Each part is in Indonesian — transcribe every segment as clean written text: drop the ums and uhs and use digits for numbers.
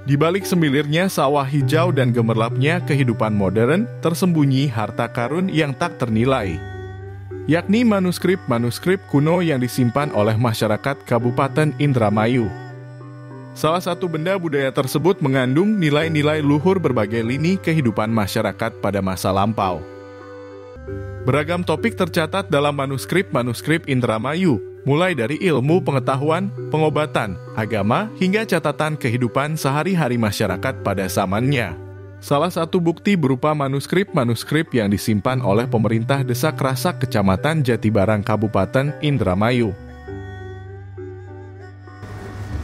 Di balik semilirnya sawah hijau dan gemerlapnya kehidupan modern, tersembunyi harta karun yang tak ternilai, yakni manuskrip-manuskrip kuno yang disimpan oleh masyarakat Kabupaten Indramayu. Salah satu benda budaya tersebut mengandung nilai-nilai luhur berbagai lini kehidupan masyarakat pada masa lampau. Beragam topik tercatat dalam manuskrip-manuskrip Indramayu, mulai dari ilmu pengetahuan, pengobatan, agama, hingga catatan kehidupan sehari-hari masyarakat pada zamannya. Salah satu bukti berupa manuskrip-manuskrip yang disimpan oleh pemerintah Desa Krasak, Kecamatan Jatibarang, Kabupaten Indramayu.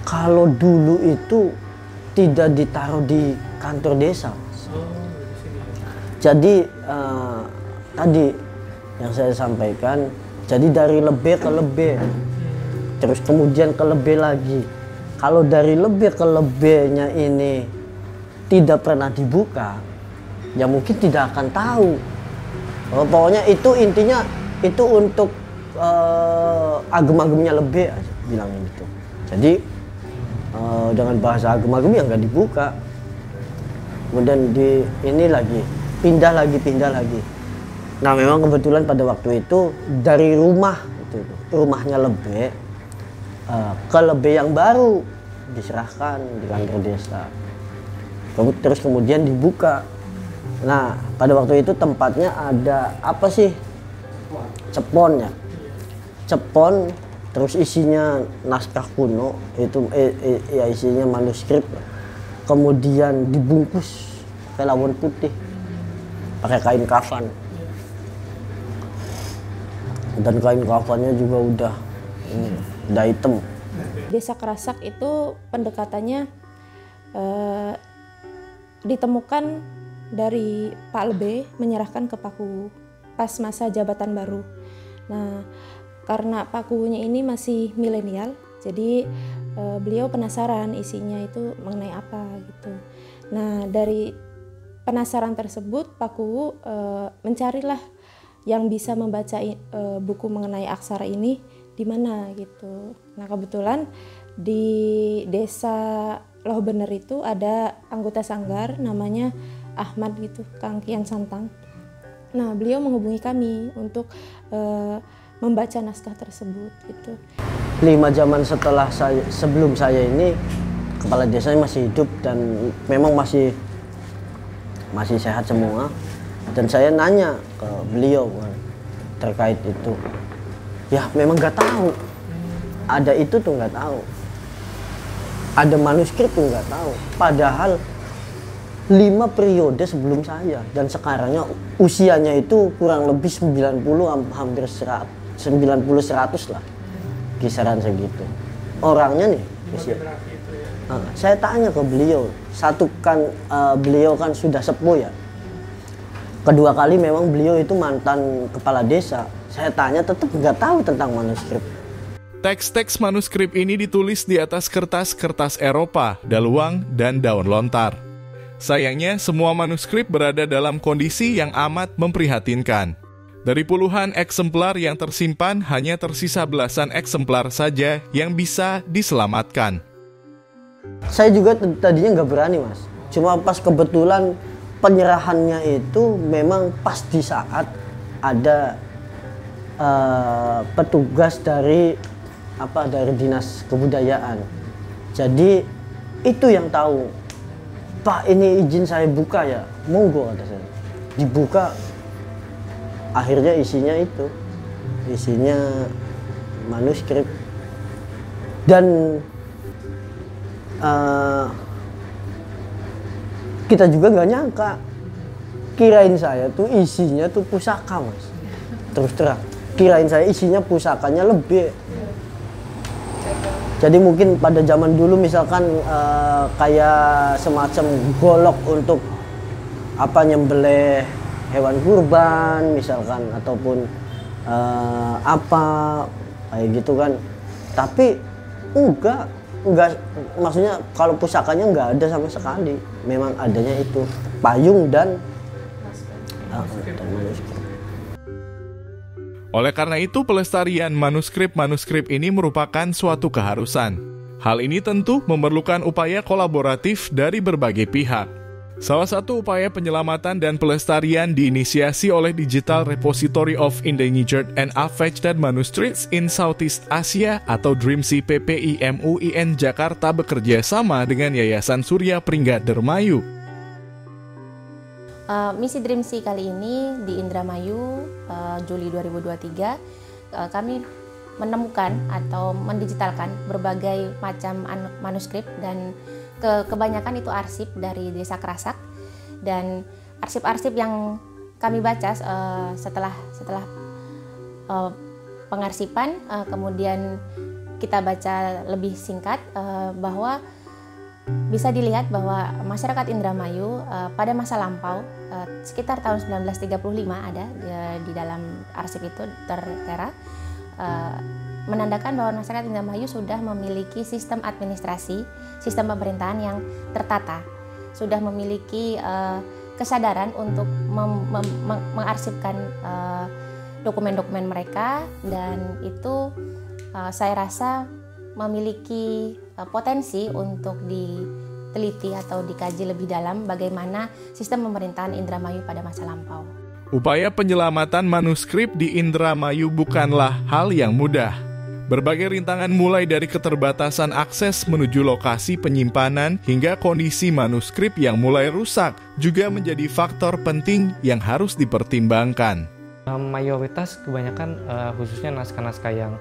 Kalau dulu itu tidak ditaruh di kantor desa. Jadi tadi yang saya sampaikan, jadi dari lebih ke lebih, terus kemudian ke lebih lagi. Kalau dari lebih ke lebihnya ini tidak pernah dibuka, ya mungkin tidak akan tahu. Pokoknya itu intinya itu untuk agem-agemnya lebih, bilangnya gitu. Jadi dengan bahasa agem-agem yang nggak dibuka. Kemudian ini lagi, pindah lagi. Nah memang kebetulan pada waktu itu dari rumahnya lebih ke lebih yang baru diserahkan di kantor desa. Terus kemudian dibuka. Nah pada waktu itu tempatnya ada apa sih? Cepon ya. Cepon, terus isinya naskah kuno, itu ya isinya manuskrip. Kemudian dibungkus pakai lawon putih, pakai kain kafan. Dan kain kafannya juga udah hitam. Desa Krasak itu pendekatannya ditemukan dari Pak Lebe menyerahkan ke Paku pas masa jabatan baru. Nah, karena Pakunya ini masih milenial, jadi beliau penasaran isinya itu mengenai apa gitu. Nah, dari penasaran tersebut Paku mencarilah yang bisa membaca buku mengenai aksara ini di mana gitu. Nah kebetulan di desa Loh Bener itu ada anggota sanggar namanya Ahmad gitu, Kang Kian Santang. Nah beliau menghubungi kami untuk membaca naskah tersebut gitu. 5 zaman sebelum saya ini kepala desanya masih hidup dan memang masih sehat semua. Dan saya nanya ke beliau terkait itu, ya memang nggak tahu. Ada itu tuh nggak tahu. Ada manuskrip tuh nggak tahu. Padahal 5 periode sebelum saya dan sekarangnya usianya itu kurang lebih 90 hampir 100 lah, kisaran segitu. Orangnya nih usia. Saya tanya ke beliau, satu kan beliau kan sudah sepuh ya. Kedua kali memang beliau itu mantan kepala desa. Saya tanya tetap nggak tahu tentang manuskrip. Teks-teks manuskrip ini ditulis di atas kertas-kertas Eropa, daluang, dan daun lontar. Sayangnya semua manuskrip berada dalam kondisi yang amat memprihatinkan. Dari puluhan eksemplar yang tersimpan, hanya tersisa belasan eksemplar saja yang bisa diselamatkan. Saya juga tadinya nggak berani mas. Cuma pas kebetulan penyerahannya itu memang pas di saat ada petugas dari dinas kebudayaan. Jadi itu yang tahu, Pak ini izin saya buka ya, monggo kata saya. Dibuka, akhirnya isinya manuskrip dan kita juga nggak nyangka, kirain saya tuh isinya tuh pusaka mas. Terus terang, kirain saya isinya pusakanya lebih. Jadi mungkin pada zaman dulu misalkan kayak semacam golok untuk apa, nyembelih hewan kurban misalkan, ataupun apa kayak gitu kan. Tapi enggak, maksudnya kalau pusakanya enggak ada sama sekali. Memang adanya itu payung dan manuskrip. Oleh karena itu, pelestarian manuskrip-manuskrip ini merupakan suatu keharusan. Hal ini tentu memerlukan upaya kolaboratif dari berbagai pihak. Salah satu upaya penyelamatan dan pelestarian diinisiasi oleh Digital Repository of Endangered and Affected Manuscripts in Southeast Asia atau DRIMSI PPI MUIN Jakarta bekerja sama dengan Yayasan Surya Pringga Dermayu. Misi DRIMSI kali ini di Indramayu, Juli 2023, kami menemukan atau mendigitalkan berbagai macam manuskrip, dan kebanyakan itu arsip dari Desa Kerasak. Dan arsip-arsip yang kami baca setelah pengarsipan, kemudian kita baca lebih singkat, bahwa bisa dilihat bahwa masyarakat Indramayu pada masa lampau, sekitar tahun 1935 ada di dalam arsip itu tertera, menandakan bahwa masyarakat Indramayu sudah memiliki sistem administrasi, sistem pemerintahan yang tertata, sudah memiliki kesadaran untuk mengarsipkan dokumen-dokumen mereka, dan itu saya rasa memiliki potensi untuk diteliti atau dikaji lebih dalam bagaimana sistem pemerintahan Indramayu pada masa lampau. Upaya penyelamatan manuskrip di Indramayu bukanlah hal yang mudah. Berbagai rintangan mulai dari keterbatasan akses menuju lokasi penyimpanan hingga kondisi manuskrip yang mulai rusak juga menjadi faktor penting yang harus dipertimbangkan. Mayoritas kebanyakan khususnya naskah-naskah yang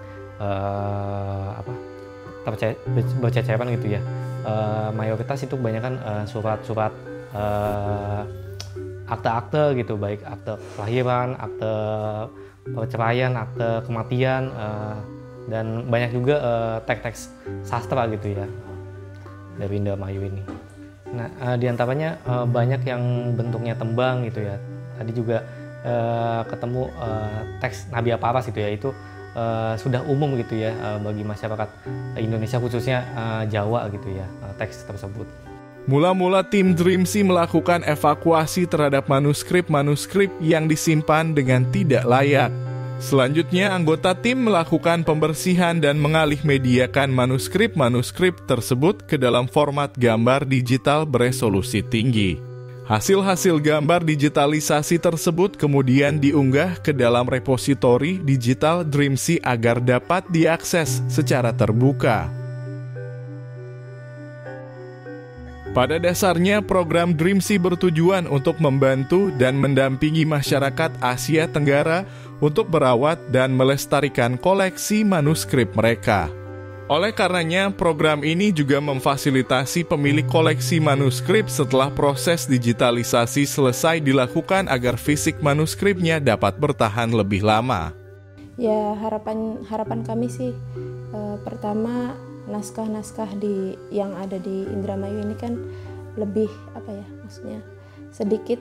berceceran gitu ya. Mayoritas itu kebanyakan surat-surat akte-akte gitu, baik akte kelahiran, akte perceraian, akte kematian, dan banyak juga teks-teks sastra gitu ya dari Indramayu ini. Nah, diantaranya banyak yang bentuknya tembang gitu ya. Tadi juga ketemu teks Nabi Aparas gitu ya, itu sudah umum gitu ya bagi masyarakat Indonesia, khususnya Jawa gitu ya, teks tersebut. Mula-mula tim DRIMSI melakukan evakuasi terhadap manuskrip-manuskrip yang disimpan dengan tidak layak. Selanjutnya, anggota tim melakukan pembersihan dan mengalih mediakan manuskrip-manuskrip tersebut ke dalam format gambar digital beresolusi tinggi. Hasil-hasil gambar digitalisasi tersebut kemudian diunggah ke dalam repositori digital DRIMSI agar dapat diakses secara terbuka. Pada dasarnya, program DRIMSI bertujuan untuk membantu dan mendampingi masyarakat Asia Tenggara untuk merawat dan melestarikan koleksi manuskrip mereka. Oleh karenanya, program ini juga memfasilitasi pemilik koleksi manuskrip setelah proses digitalisasi selesai dilakukan agar fisik manuskripnya dapat bertahan lebih lama. Ya, harapan kami sih pertama, naskah-naskah yang ada di Indramayu ini kan lebih maksudnya sedikit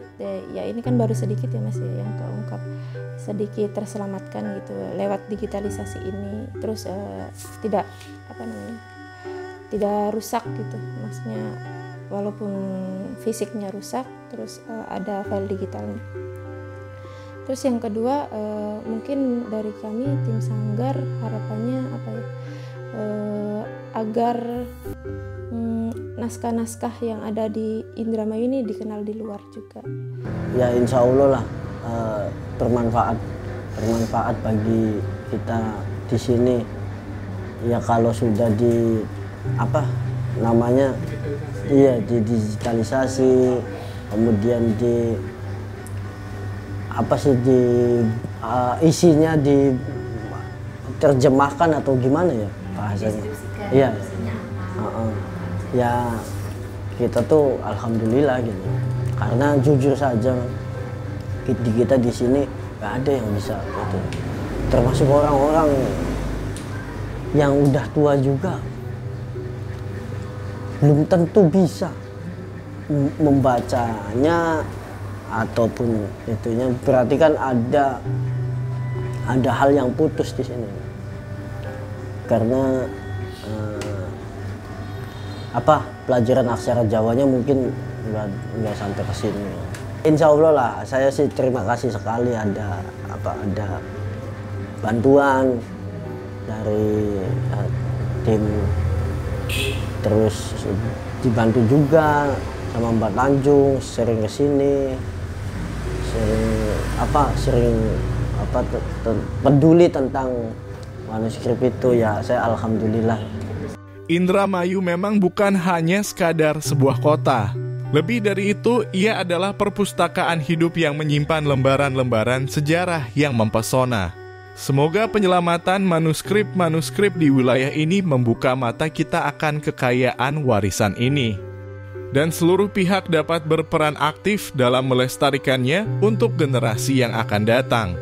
ya, ini kan baru sedikit ya Mas ya yang keungkap, sedikit terselamatkan gitu lewat digitalisasi ini, terus tidak rusak gitu, maksudnya walaupun fisiknya rusak terus ada file digitalnya. Terus yang kedua, mungkin dari kami tim Sanggar harapannya agar naskah-naskah yang ada di Indramayu ini dikenal di luar juga. Ya insya Allah lah bermanfaat bagi kita di sini. Ya kalau sudah digitalisasi, kemudian isinya diterjemahkan atau gimana ya bahasanya. Iya. Ya kita tuh alhamdulillah gitu. Karena jujur saja kita di sini nggak ada yang bisa gitu. Termasuk orang-orang yang udah tua juga belum tentu bisa membacanya ataupun itunya, berarti kan ada hal yang putus di sini. Karena pelajaran aksara Jawanya mungkin nggak sampai ke sini. Insya Allah lah, saya sih terima kasih sekali ada bantuan dari tim, terus dibantu juga sama Mbak Tanjung, sering kesini, sering peduli tentang manuskrip itu ya. Saya alhamdulillah. Indramayu memang bukan hanya sekadar sebuah kota. Lebih dari itu, ia adalah perpustakaan hidup yang menyimpan lembaran-lembaran sejarah yang mempesona. Semoga penyelamatan manuskrip-manuskrip di wilayah ini membuka mata kita akan kekayaan warisan ini. Dan seluruh pihak dapat berperan aktif dalam melestarikannya untuk generasi yang akan datang.